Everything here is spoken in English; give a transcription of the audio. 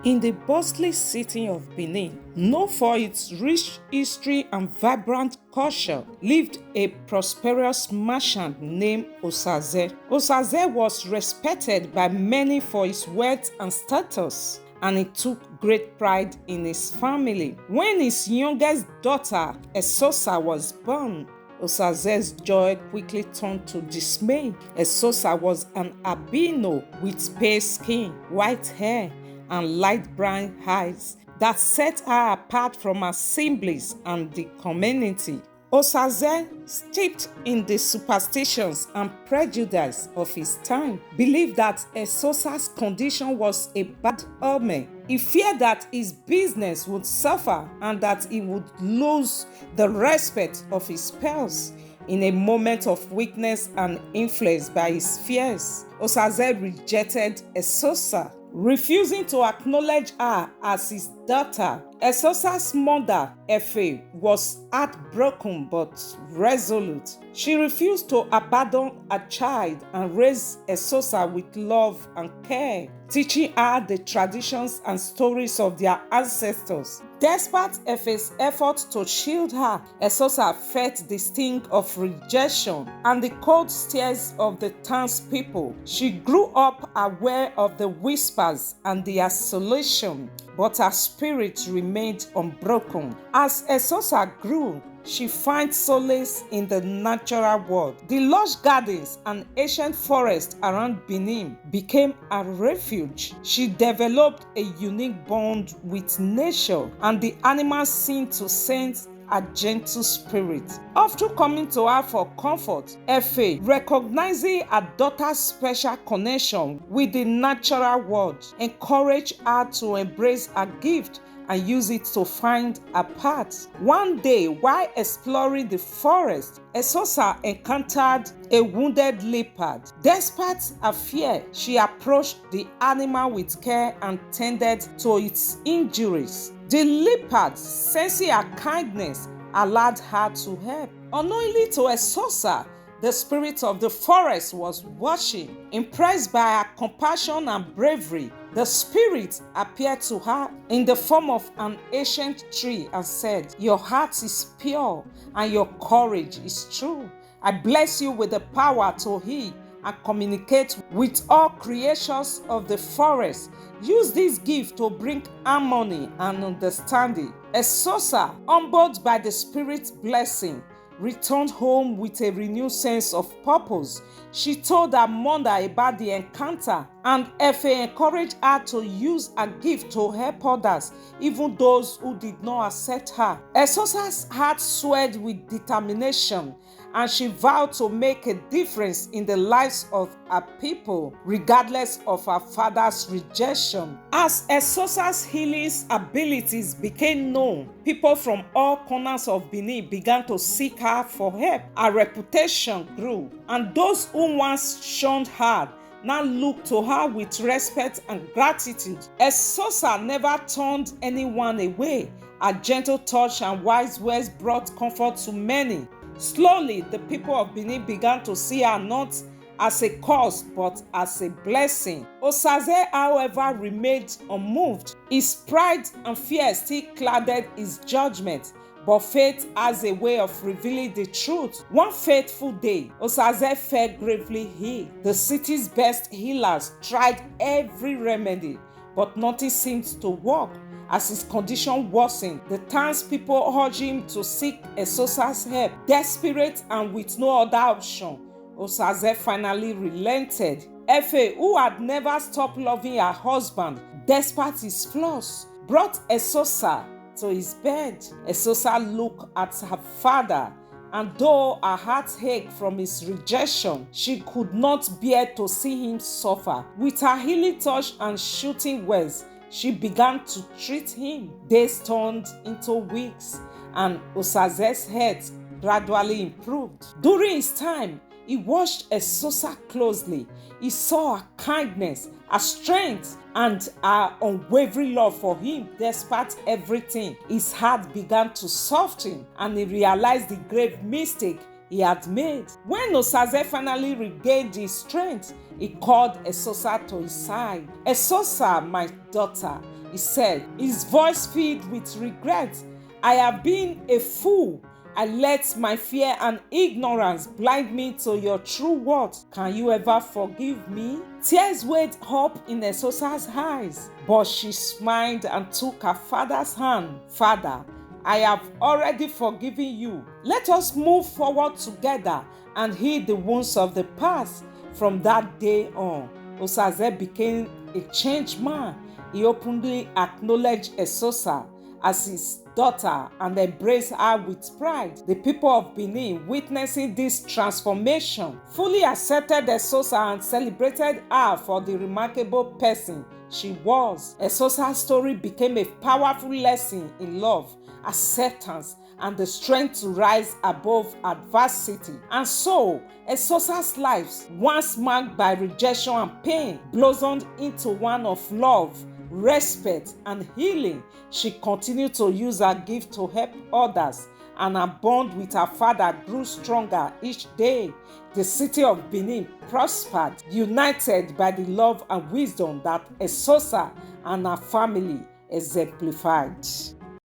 In the bustling city of Benin, known for its rich history and vibrant culture, lived a prosperous merchant named Osaze. Osaze was respected by many for his wealth and status, and he took great pride in his family. When his youngest daughter, Esosa, was born, Osaze's joy quickly turned to dismay. Esosa was an albino with pale skin, white hair, and light brown eyes that set her apart from her siblings and the community. Osaze, steeped in the superstitions and prejudice of his time, believed that Esosa's condition was a bad omen. He feared that his business would suffer and that he would lose the respect of his peers. In a moment of weakness and influenced by his fears, Osaze rejected Esosa, refusing to acknowledge her as his daughter. Esosa's mother, Efe, was heartbroken but resolute. She refused to abandon her child and raised Esosa with love and care, teaching her the traditions and stories of their ancestors. Despite Efe's efforts to shield her, Esosa felt the sting of rejection and the cold stares of the townspeople. She grew up aware of the whispers and the isolation, but her spirit remained unbroken. As Esosa grew, she finds solace in the natural world. The lush gardens and ancient forests around Benin became a refuge. She developed a unique bond with nature, and the animals seemed to sense a gentle spirit. After coming to her for comfort, Efe, recognizing her daughter's special connection with the natural world, encouraged her to embrace her gift and use it to find a path. One day, while exploring the forest, Esosa encountered a wounded leopard. Despite her fear, she approached the animal with care and tended to its injuries. The leopard, sensing her kindness, allowed her to help. Unknowingly to Esosa, the spirit of the forest was watching. Impressed by her compassion and bravery, the spirit appeared to her in the form of an ancient tree and said, "Your heart is pure and your courage is true. I bless you with the power to heal and communicate with all creatures of the forest. Use this gift to bring harmony and understanding." Esosa, humbled by the spirit's blessing, returned home with a renewed sense of purpose. She told her mother about the encounter, and Efe encouraged her to use her gift to help others, even those who did not accept her. Esosa's heart swelled with determination, and she vowed to make a difference in the lives of her people, regardless of her father's rejection. As Esosa's healing abilities became known, people from all corners of Benin began to seek her for help. Her reputation grew, and those who once shunned her now looked to her with respect and gratitude. Esosa never turned anyone away. Her gentle touch and wise words brought comfort to many. Slowly, the people of Benin began to see her not as a curse but as a blessing. Osaze, however, remained unmoved. His pride and fear still clouded his judgment, but faith has a way of revealing the truth. One fateful day, Osaze fell gravely ill. The city's best healers tried every remedy, but nothing seemed to work. As his condition worsened, the townspeople urged him to seek Esosa's help. Desperate and with no other option, Osaze finally relented. Efe, who had never stopped loving her husband despite his flaws, brought Esosa to his bed. Esosa looked at her father, and though her heart ached from his rejection, she could not bear to see him suffer. With her healing touch and shooting words, she began to treat him. Days turned into weeks, and Osaze's health gradually improved. During his time, he watched Esosa closely. He saw her kindness, her strength, and her unwavering love for him. Despite everything, his heart began to soften, and he realized the grave mistake he had made. When Osaze finally regained his strength, he called Esosa to his side. "Esosa, my daughter," he said, his voice filled with regret. I have been a fool. I let my fear and ignorance blind me to your true words. Can you ever forgive me? Tears welled up in Esosa's eyes, but she smiled and took her father's hand. Father, I have already forgiven you. Let us move forward together and heal the wounds of the past. From that day on, Osaze became a changed man. He openly acknowledged Esosa as his daughter and embraced her with pride. The people of Benin, witnessing this transformation, fully accepted Esosa and celebrated her for the remarkable person she was. Esosa's story became a powerful lesson in love, acceptance, and the strength to rise above adversity. And so, Esosa's life, once marked by rejection and pain, blossomed into one of love, respect, and healing. She continued to use her gift to help others, and her bond with her father grew stronger each day. The city of Benin prospered, united by the love and wisdom that Esosa and her family exemplified.